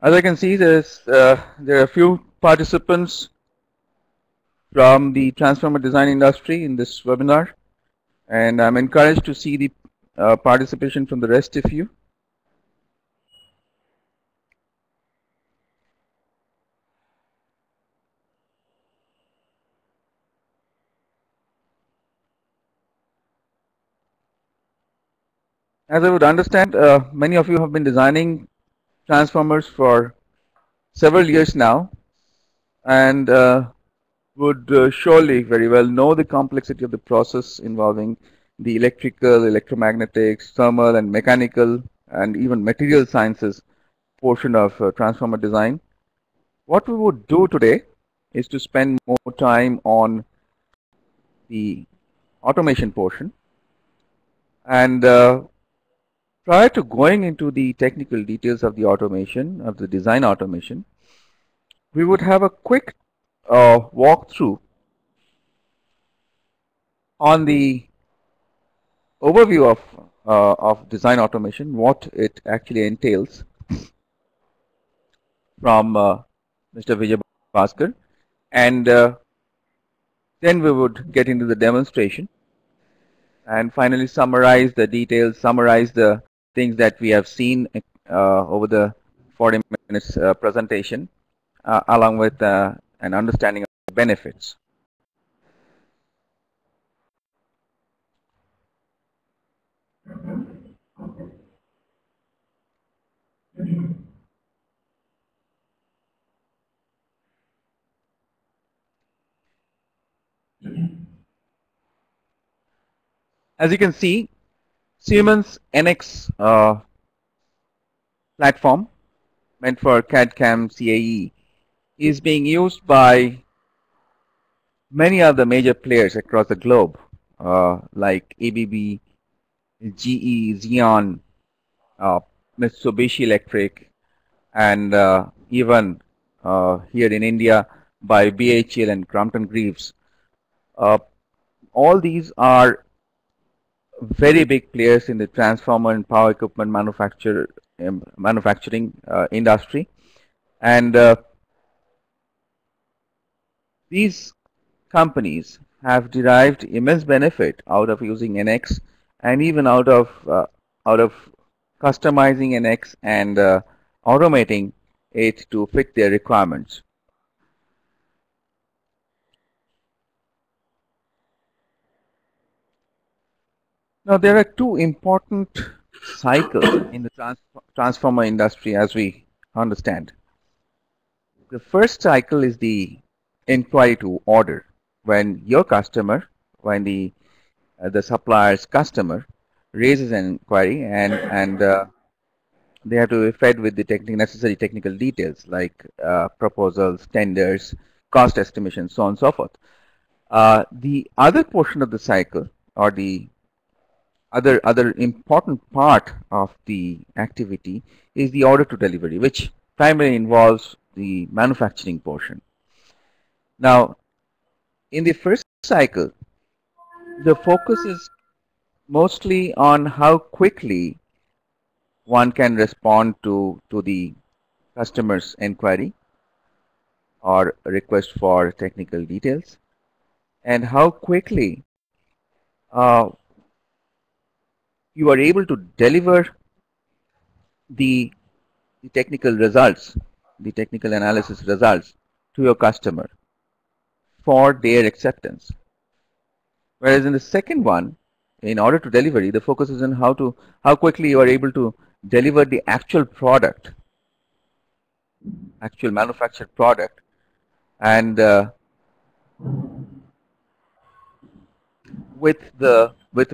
As I can see, there are a few participants from the transformer design industry in this webinar, and I'm encouraged to see the participation from the rest of you. As I would understand, many of you have been designing transformers for several years now, and would surely very well know the complexity of the process involving the electrical, electromagnetics, thermal and mechanical and even material sciences portion of transformer design. What we would do today is to spend more time on the automation portion, and prior to going into the technical details of the automation, of the design automation, we would have a quick walkthrough on the overview of design automation, what it actually entails, from Mr. Vijay Bhaskar, and then we would get into the demonstration and finally summarize the details, summarize the things that we have seen over the 40 minutes presentation, along with an understanding of the benefits. As you can see, Siemens NX platform meant for CAD/CAM CAE is being used by many other major players across the globe, like ABB, GE, Xeon, Mitsubishi Electric, and even here in India by BHEL and Crompton Greaves. All these are very big players in the transformer and power equipment manufacturing industry, and these companies have derived immense benefit out of using NX, and even out of customizing NX and automating it to fit their requirements. Now, there are two important cycles in the transformer industry, as we understand. The first cycle is the inquiry to order, when your customer, when the supplier's customer raises an inquiry, and they have to be fed with the necessary technical details like proposals, tenders, cost estimation, so on and so forth. The other portion of the cycle, or the other important part of the activity, is the order to delivery, which primarily involves the manufacturing portion. Now, in the first cycle, the focus is mostly on how quickly one can respond to the customer's inquiry or request for technical details, and how quickly you are able to deliver the technical results, the technical analysis results to your customer for their acceptance. Whereas in the second one, in order to delivery, the focus is on how quickly you are able to deliver the actual product, actual manufactured product, and with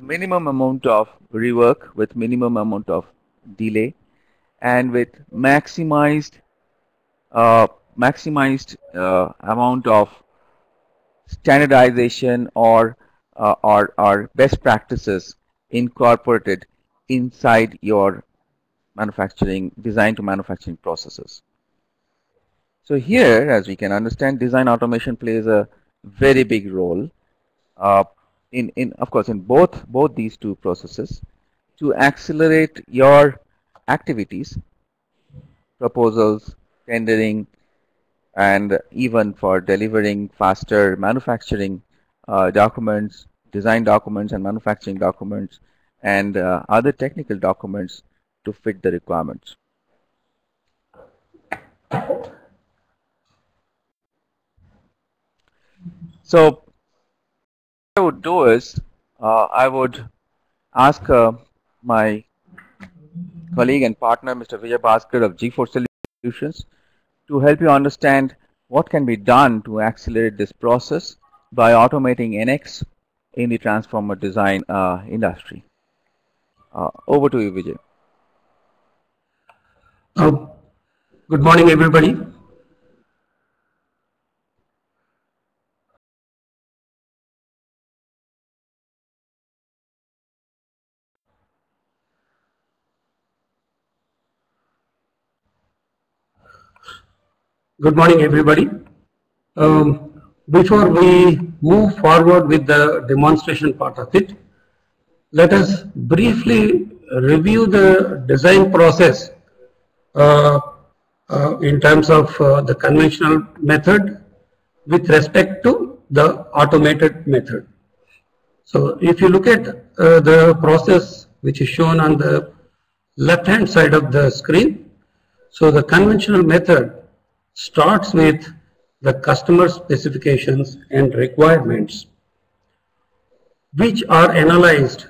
minimum amount of rework, with minimum amount of delay, and with maximized amount of standardization or best practices incorporated inside your manufacturing, design to manufacturing processes. So here, as we can understand, design automation plays a very big role of course in both these two processes, to accelerate your activities, proposals, tendering, and even for delivering faster manufacturing documents, design documents and manufacturing documents, and other technical documents to fit the requirements. So what I would do is I would ask my colleague and partner, Mr. Vijay Bhaskar of G4 Solutions, to help you understand what can be done to accelerate this process by automating NX in the transformer design industry. Over to you, Vijay. Good morning, everybody. Good morning, everybody. Before we move forward with the demonstration part of it, let us briefly review the design process in terms of the conventional method with respect to the automated method. So if you look at the process which is shown on the left hand side of the screen, so the conventional method starts with the customer specifications and requirements, which are analyzed,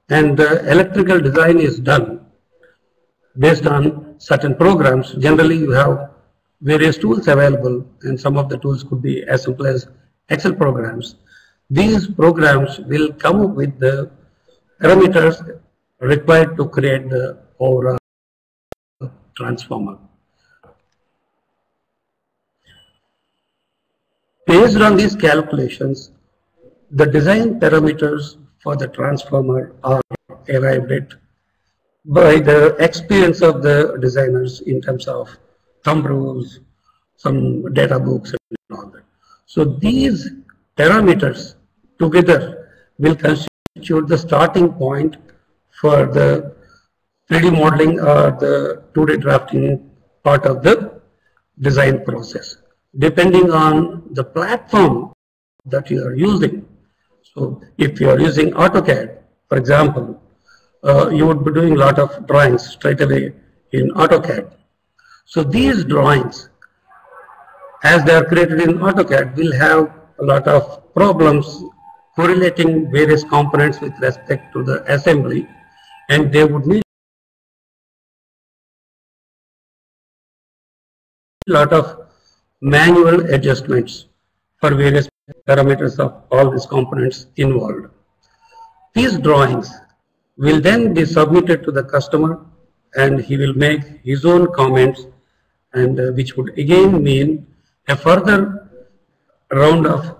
and the electrical design is done based on certain programs. Generally, you have various tools available, and some of the tools could be as simple as Excel programs. These programs will come up with the parameters required to create the overall transformer. Based on these calculations, the design parameters for the transformer are arrived at by the experience of the designers in terms of thumb rules, some data books, and all that. So these parameters together will constitute the starting point for the 3D modeling or the 2D drafting part of the design process, depending on the platform that you are using. So if you are using AutoCAD, for example, you would be doing a lot of drawings straight away in AutoCAD. So these drawings, as they are created in AutoCAD, will have a lot of problems correlating various components with respect to the assembly, and they would need a lot of manual adjustments for various parameters of all these components involved. These drawings will then be submitted to the customer, and he will make his own comments, and which would again mean a further round of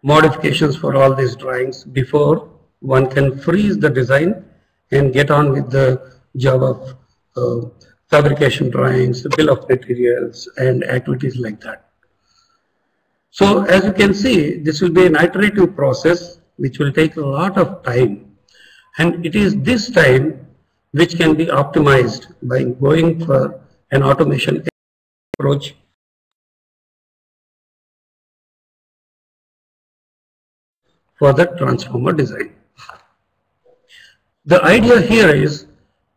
modifications for all these drawings before one can freeze the design and get on with the job of fabrication drawings, bill of materials, and activities like that. So as you can see, this will be an iterative process which will take a lot of time, and it is this time which can be optimized by going for an automation approach for the transformer design. The idea here is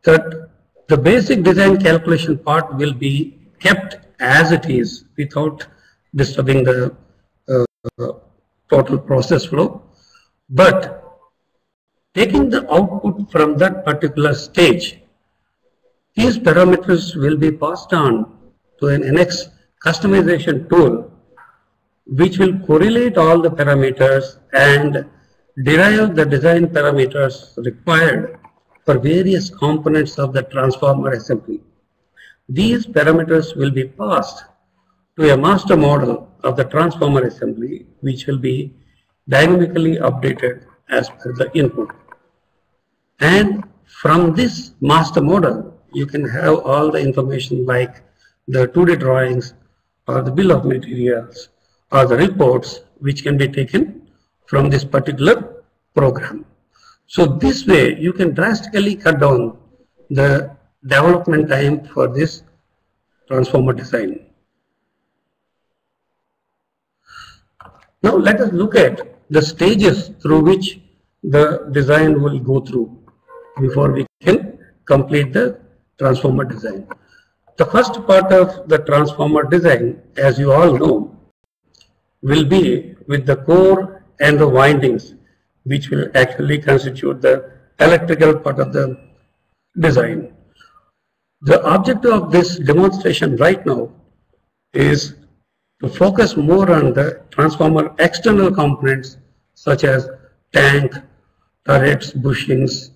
that the basic design calculation part will be kept as it is without disturbing the total process flow, but taking the output from that particular stage, these parameters will be passed on to an NX customization tool, which will correlate all the parameters and derive the design parameters required for various components of the transformer assembly. These parameters will be passed to a master model of the transformer assembly, which will be dynamically updated as per the input. And from this master model, you can have all the information like the 2D drawings or the bill of materials or the reports, which can be taken from this particular program. So this way you can drastically cut down the development time for this transformer design. Now let us look at the stages through which the design will go through before we can complete the transformer design. The first part of the transformer design, as you all know, will be with the core and the windings, which will actually constitute the electrical part of the design. The objective of this demonstration right now is to focus more on the transformer external components such as tank, turrets, bushings,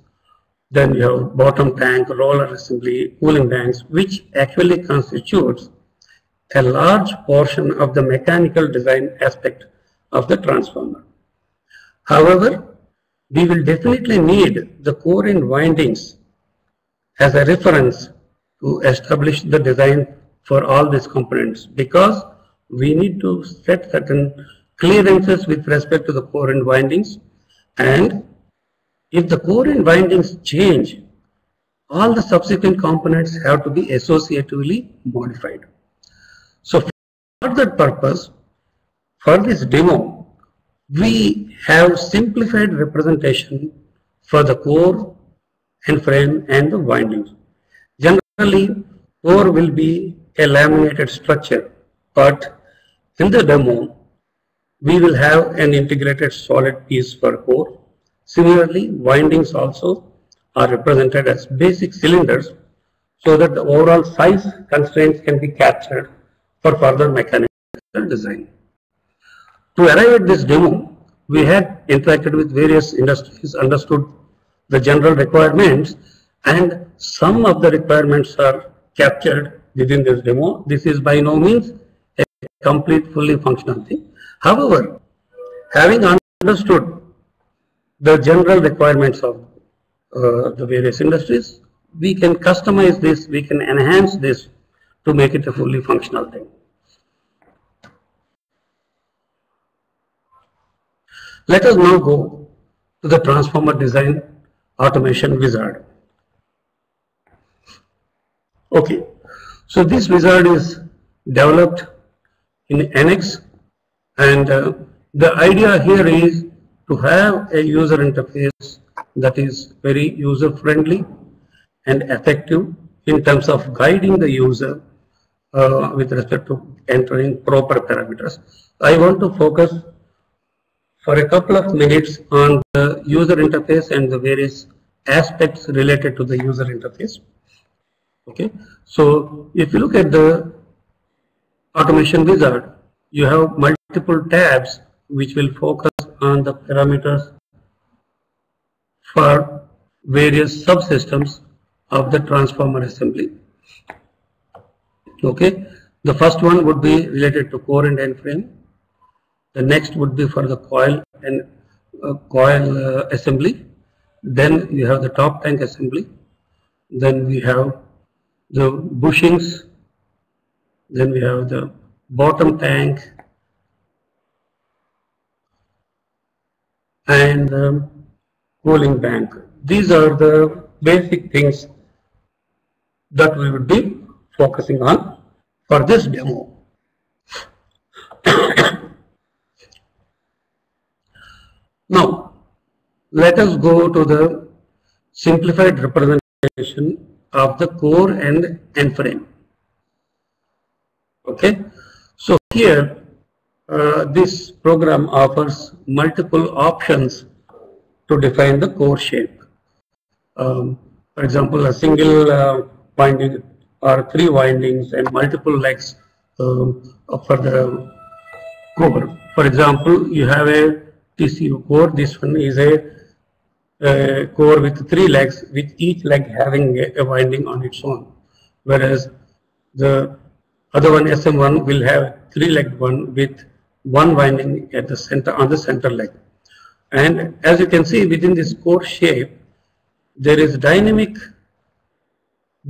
then you have bottom tank, roller assembly, cooling banks, which actually constitutes a large portion of the mechanical design aspect of the transformer. However, we will definitely need the core and windings as a reference to establish the design for all these components, because we need to set certain clearances with respect to the core and windings, and if the core and windings change, all the subsequent components have to be associatively modified. So for that purpose, for this demo, we have simplified representation for the core and frame and the windings. Generally, core will be a laminated structure, but in the demo, we will have an integrated solid piece for core. Similarly, windings also are represented as basic cylinders so that the overall size constraints can be captured for further mechanical design. To arrive at this demo, we had interacted with various industries, understood the general requirements, and some of the requirements are captured within this demo. This is by no means a complete, fully functional thing. However, having understood the general requirements of the various industries, we can customize this, we can enhance this to make it a fully functional thing. Let us now go to the transformer design automation wizard. Okay, so this wizard is developed in NX, and the idea here is to have a user interface that is very user friendly and effective in terms of guiding the user with respect to entering proper parameters. I want to focus for a couple of minutes on the user interface and the various aspects related to the user interface. Okay, so if you look at the automation wizard, you have multiple tabs which will focus on the parameters for various subsystems of the transformer assembly. Okay, the first one would be related to core and end frame. The next would be for the coil and coil assembly. Then you have the top tank assembly. Then we have the bushings. Then we have the bottom tank and the cooling bank. These are the basic things that we would be focusing on for this demo. Now, let us go to the simplified representation of the core and end frame. Okay, so here this program offers multiple options to define the core shape. For example, a single winding or 3 windings and multiple legs for the core. For example, you have a TCU core. This one is a core with 3 legs, with each leg having a winding on its own, whereas the other one, SM1, will have 3-legged one with 1 winding at the center, on the center leg. And as you can see, within this core shape, there is dynamic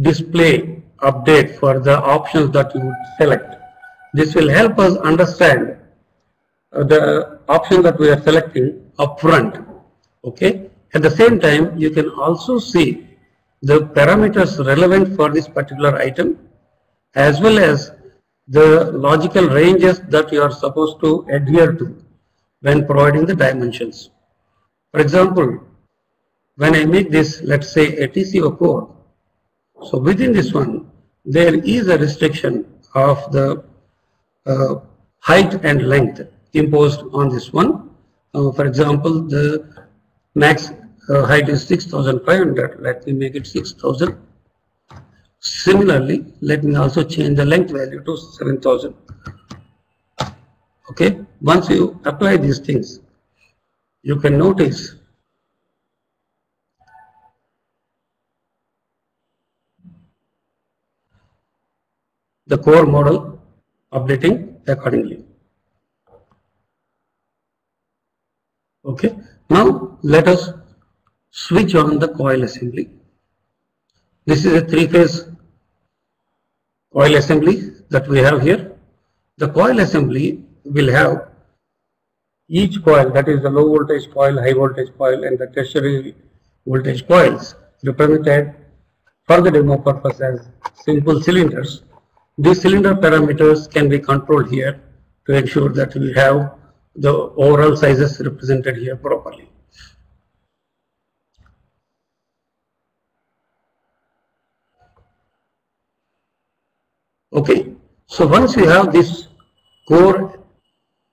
display update for the options that you would select. This will help us understand the option that we are selecting upfront. Okay. At the same time, you can also see the parameters relevant for this particular item as well as the logical ranges that you are supposed to adhere to when providing the dimensions. For example, when I make this, let's say, a TCO code, so within this one, there is a restriction of the uh, height and length imposed on this one. For example, the max height is 6,500. Let me make it 6,000. Similarly, let me also change the length value to 7,000. Okay, once you apply these things, you can notice the core model updating accordingly. Okay, now let us switch on the coil assembly. This is a three-phase coil assembly that we have here. The coil assembly will have each coil, that is the low voltage coil, high voltage coil, and the tertiary voltage coils, represented for the demo purpose as simple cylinders. These cylinder parameters can be controlled here to ensure that we have the overall sizes represented here properly. Okay, so once we have this core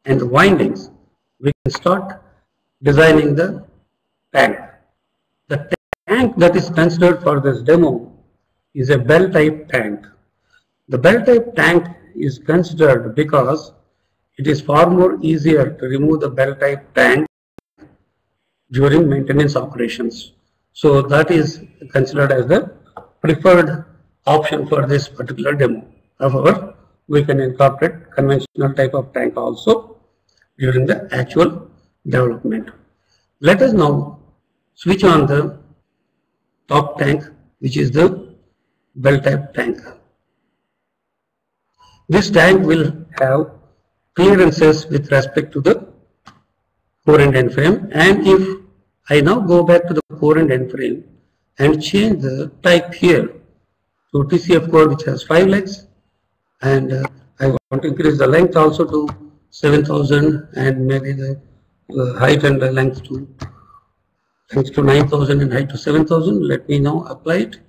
and the windings, we can start designing the tank. The tank that is considered for this demo is a bell type tank. The bell type tank is considered because it is far more easier to remove the bell type tank during maintenance operations. So that is considered as the preferred option for this particular demo. However, we can incorporate conventional type of tank also during the actual development. Let us now switch on the top tank, which is the bell type tank. This tank will have clearances with respect to the core and end frame, and if I now go back to the core and end frame and change the type here to TCF core, which has 5 legs, and I want to increase the length also to 7,000 and maybe the height and the length to 9,000 and height to 7,000. Let me now apply it.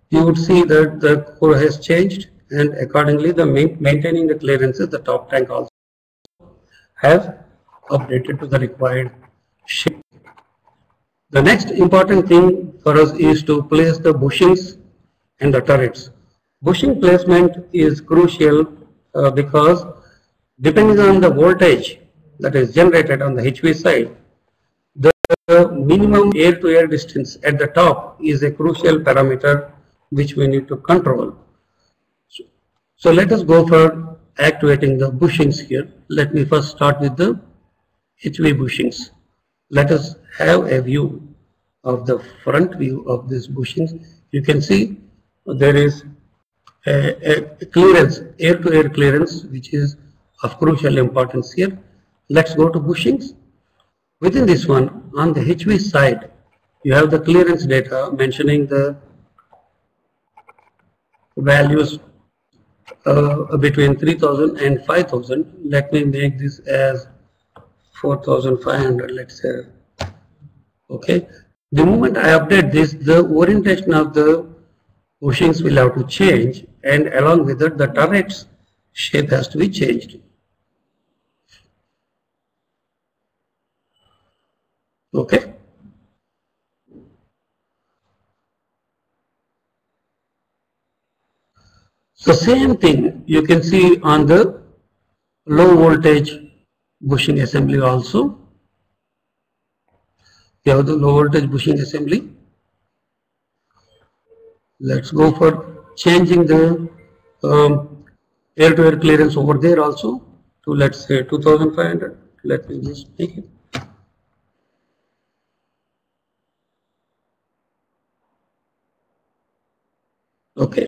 You would see that the core has changed, and accordingly the maintaining the clearances, the top tank also have updated to the required shape. The next important thing for us is to place the bushings and the turrets. Bushing placement is crucial because depending on the voltage that is generated on the HV side, the minimum air-to-air distance at the top is a crucial parameter which we need to control. So let us go for activating the bushings here. Let me first start with the HV bushings. Let us have a view of the front view of these bushings. You can see there is a clearance, air-to-air clearance, which is of crucial importance here. Let's go to bushings. Within this one, on the HV side, you have the clearance data mentioning the values between 3,000 and 5,000. Let me make this as 4,500, let's say. Okay. The moment I update this, the orientation of the bushings will have to change, and along with that, the turret's shape has to be changed. Okay. So same thing you can see on the low voltage bushing assembly also. You have the low voltage bushing assembly. Let's go for changing the air-to-air clearance over there also to, let's say, 2,500. Let me just make it. Okay.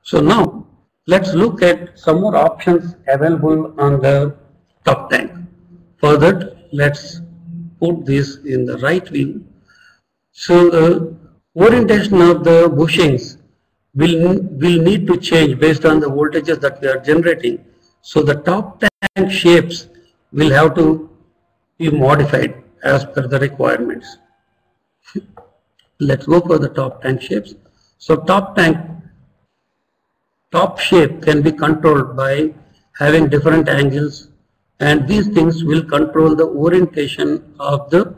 So now let's look at some more options available on the top tank. For that, let's put this in the right view. So the orientation of the bushings will need to change based on the voltages that we are generating. So the top tank shapes will have to be modified as per the requirements. Let's go for the top tank shapes. So top shape can be controlled by having different angles, and these things will control the orientation of the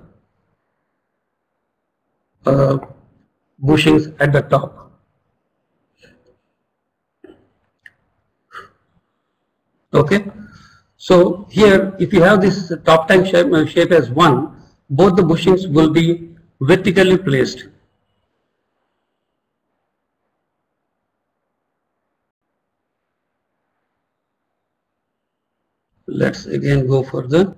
bushings at the top. Okay, so here if you have this top tank shape as 1, both the bushings will be vertically placed. Let's again go for the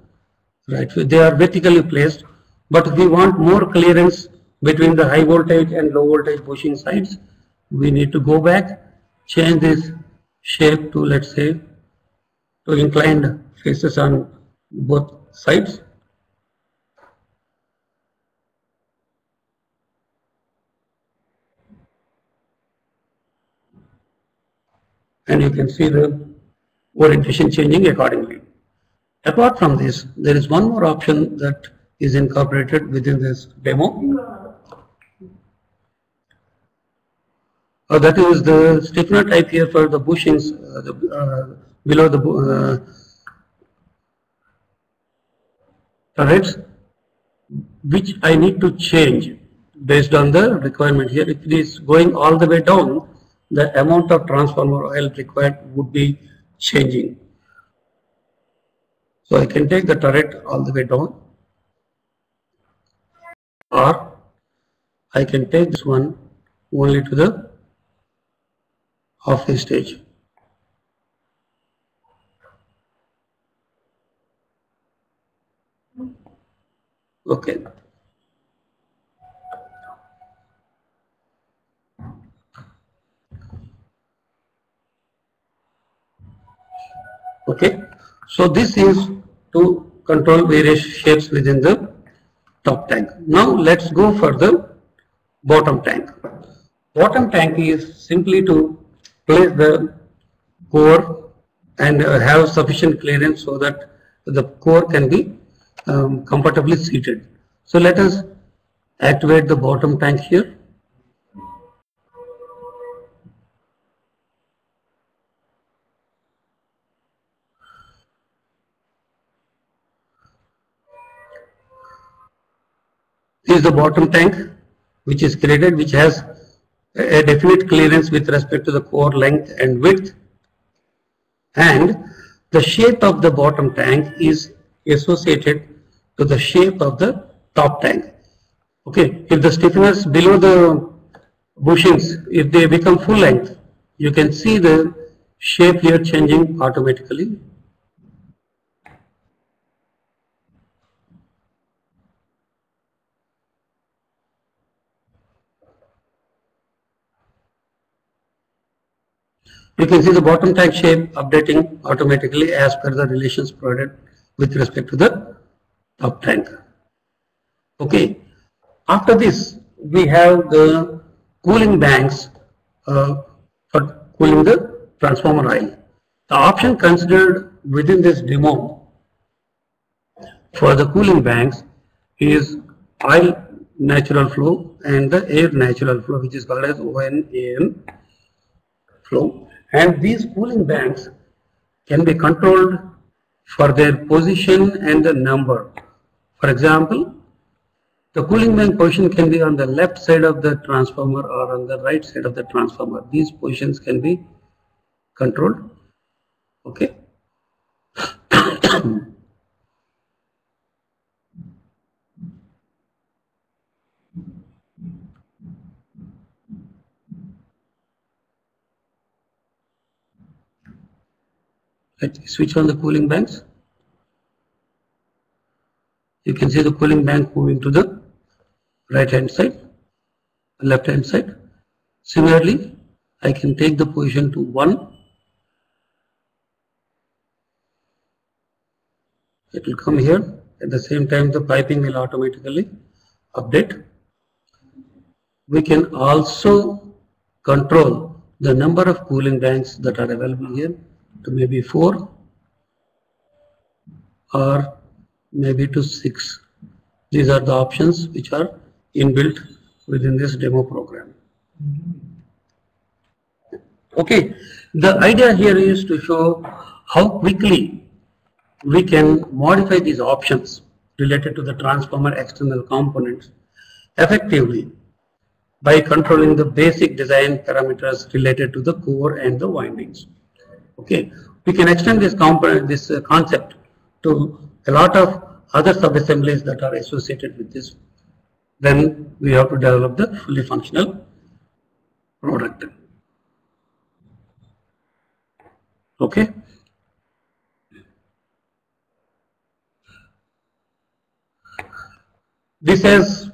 right way. They are vertically placed, but if we want more clearance between the high voltage and low voltage bushing sides, we need to go back, change this shape to, let's say, to inclined faces on both sides. And you can see the orientation changing accordingly. Apart from this, there is one more option that is incorporated within this demo. That is the stiffener type here for the bushings below the turrets, which I need to change based on the requirement here. If it is going all the way down, the amount of transformer oil required would be changing. So I can take the turret all the way down, or I can take this one only to the halfway stage. Okay. Okay. So this is to control various shapes within the top tank. Now let's go for the bottom tank. Bottom tank is simply to place the core and have sufficient clearance so that the core can be comfortably seated. So let us activate the bottom tank here. This is the bottom tank which is created, which has a definite clearance with respect to the core length and width, and the shape of the bottom tank is associated to the shape of the top tank. Okay, if the stiffeners below the bushings, if they become full length, you can see the shape here changing automatically. You can see the bottom tank shape updating automatically as per the relations provided with respect to the top tank. Okay. After this, we have the cooling banks for cooling the transformer oil. The option considered within this demo for the cooling banks is oil natural flow and the air natural flow, which is called as ONAN flow. And these cooling banks can be controlled for their position and the number. For example, the cooling bank position can be on the left side of the transformer or on the right side of the transformer. These positions can be controlled. Okay. Let's switch on the cooling banks. You can see the cooling bank moving to the right hand side, left hand side. Similarly, I can take the position to 1 It will come here. At the same time, the piping will automatically update. We can also control the number of cooling tanks that are available here to maybe 4 or maybe to 6. These are the options which are inbuilt within this demo program. Okay, the idea here is to show how quickly we can modify these options related to the transformer external components effectively by controlling the basic design parameters related to the core and the windings. Okay, we can extend this component, this concept to a lot of other sub-assemblies that are associated with this. Then we have to develop the fully functional product. Okay. This has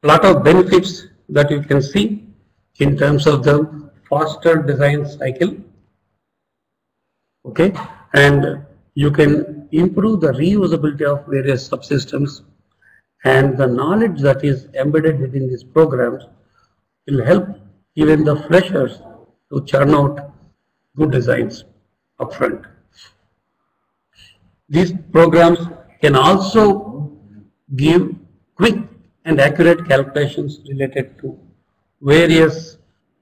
a lot of benefits that you can see in terms of the faster design cycle. Okay, and you can improve the reusability of various subsystems, and the knowledge that is embedded within these programs will help even the freshers to churn out good designs upfront. These programs can also give quick and accurate calculations related to various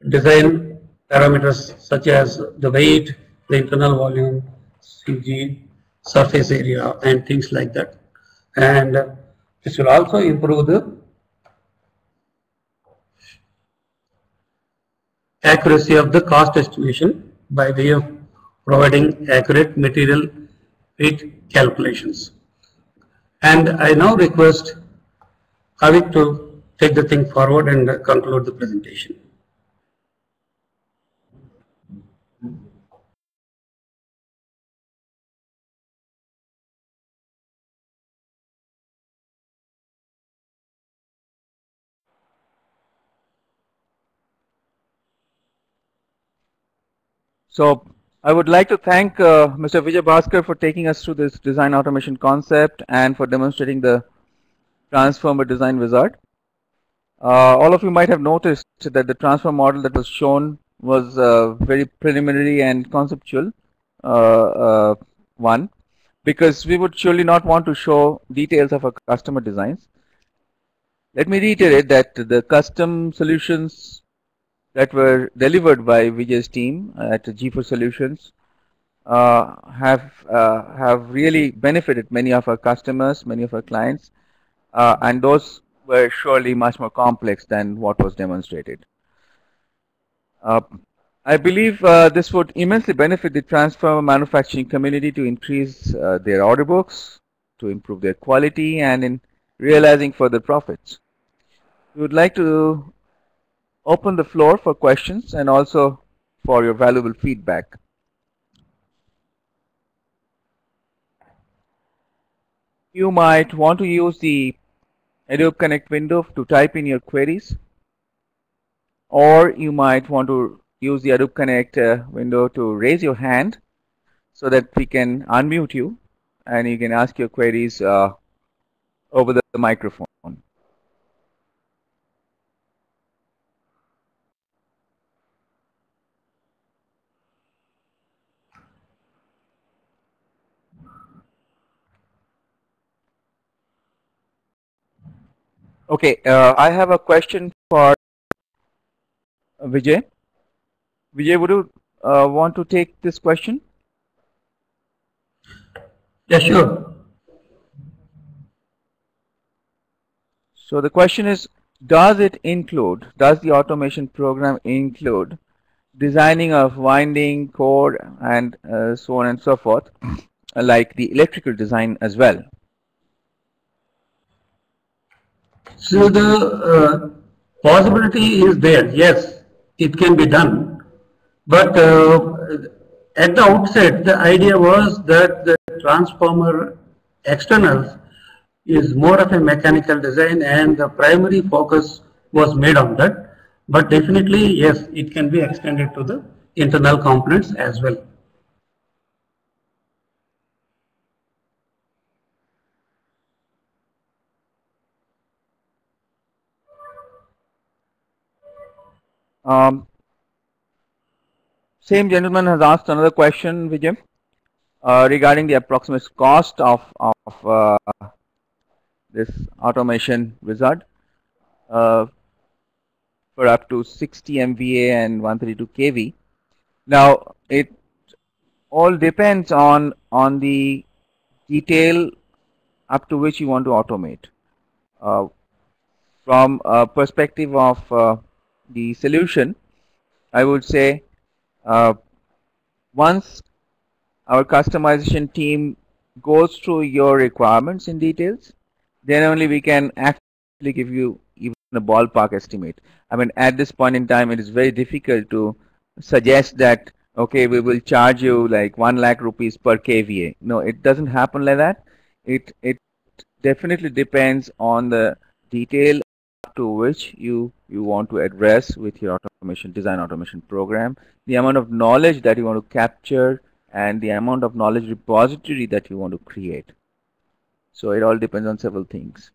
design parameters such as the weight, the internal volume, CG, surface area, and things like that. And this will also improve the accuracy of the cost estimation by way of providing accurate material weight calculations. And I now request Avik to take the thing forward and conclude the presentation. So I would like to thank Mr. Vijay Bhaskar for taking us through this design automation concept and for demonstrating the transformer design wizard. All of you might have noticed that the transformer model that was shown was very preliminary and conceptual one, because we would surely not want to show details of our customer designs. Let me reiterate that the custom solutions that were delivered by Vijay's team at G4 Solutions have really benefited many of our customers, many of our clients, and those were surely much more complex than what was demonstrated. I believe this would immensely benefit the transformer manufacturing community to increase their order books, to improve their quality, and in realizing further profits. We would like to open the floor for questions and also for your valuable feedback. You might want to use the Adobe Connect window to type in your queries, or you might want to use the Adobe Connect window to raise your hand so that we can unmute you and you can ask your queries over the microphone. Okay, I have a question for Vijay. Vijay, would you want to take this question? Yeah, sure. So the question is, does the automation program include designing of winding, core, and so on and so forth, like the electrical design as well? So the possibility is there. Yes, it can be done. But at the outset, the idea was that the transformer externals is more of a mechanical design and the primary focus was made on that. But definitely, yes, it can be extended to the internal components as well. Same gentleman has asked another question, Vijay, regarding the approximate cost of this automation wizard for up to 60 MVA and 132 kV. Now, it all depends on the detail up to which you want to automate. From a perspective of the solution, I would say once our customization team goes through your requirements in details, then only we can actually give you even a ballpark estimate. I mean, at this point in time, it is very difficult to suggest that, okay, we will charge you like 1 lakh rupees per kVA. No, it doesn't happen like that. It definitely depends on the detail to which you want to address with your design automation program, the amount of knowledge that you want to capture, and the amount of knowledge repository that you want to create. So it all depends on several things.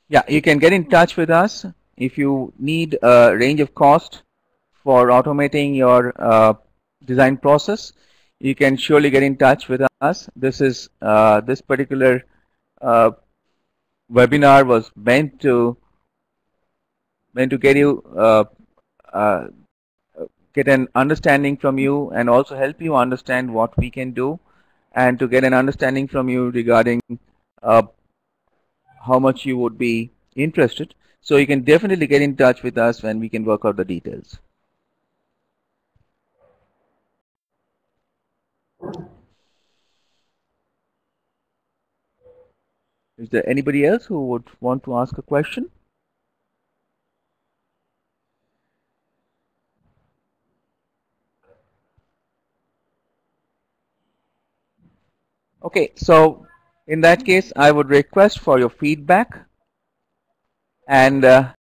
Yeah, you can get in touch with us if you need a range of cost for automating your design process. You can surely get in touch with us. This is this particular webinar was meant to get you get an understanding from you, and also help you understand what we can do, and to get an understanding from you regarding how much you would be interested. So you can definitely get in touch with us when we can work out the details. Is there anybody else who would want to ask a question? Okay, so in that case, I would request for your feedback, and